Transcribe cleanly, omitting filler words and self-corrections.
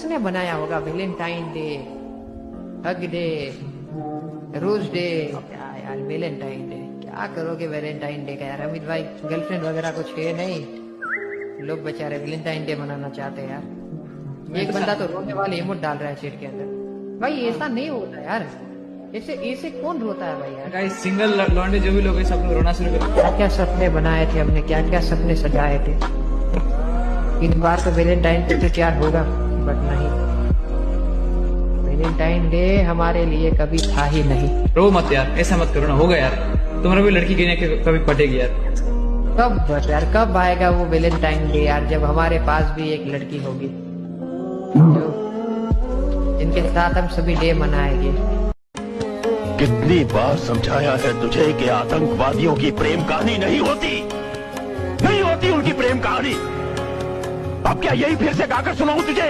किसने बनाया होगा Valentine day, hug day, rose day? क्या यार वैलेंटाइन डे, क्या करोगे वैलेंटाइन डे का यार? अमित भाई गर्लफ्रेंड वगैरह कुछ है नहीं, लोग बेचारे वैलेंटाइन डे मनाना चाहते हैं यार। एक बंदा तो रोने वाले इमोट डाल रहा है चैट के अंदर। भाई ऐसा नहीं होता यार, ऐसे ऐसे कौन रोता है भाई यार? गाइस सिंगल लौंडे जो भी लोग हैं सब लोग रोना शुरू कर। क्या क्या सपने बनाए थे हमने, क्या क्या सपने सजाए थे। इन बार तो वैलेंटाइन डे तो तैयार होगा, बट नहीं, वैलेंटाइन डे हमारे लिए कभी था ही नहीं। रो मत यार, ऐसा मत करो ना, होगा यार, तुम्हारा भी लड़की कभी पटेगी यार। कब बस यार, कब आएगा वो वैलेंटाइन डे यार, जब हमारे पास भी एक लड़की होगी जो जिनके साथ हम सभी डे मनाएंगे। कितनी बार समझाया है तुझे कि आतंकवादियों की प्रेम कहानी नहीं होती, नहीं होती उनकी प्रेम कहानी। अब क्या यही फिर से गाकर सुनाऊं तुझे?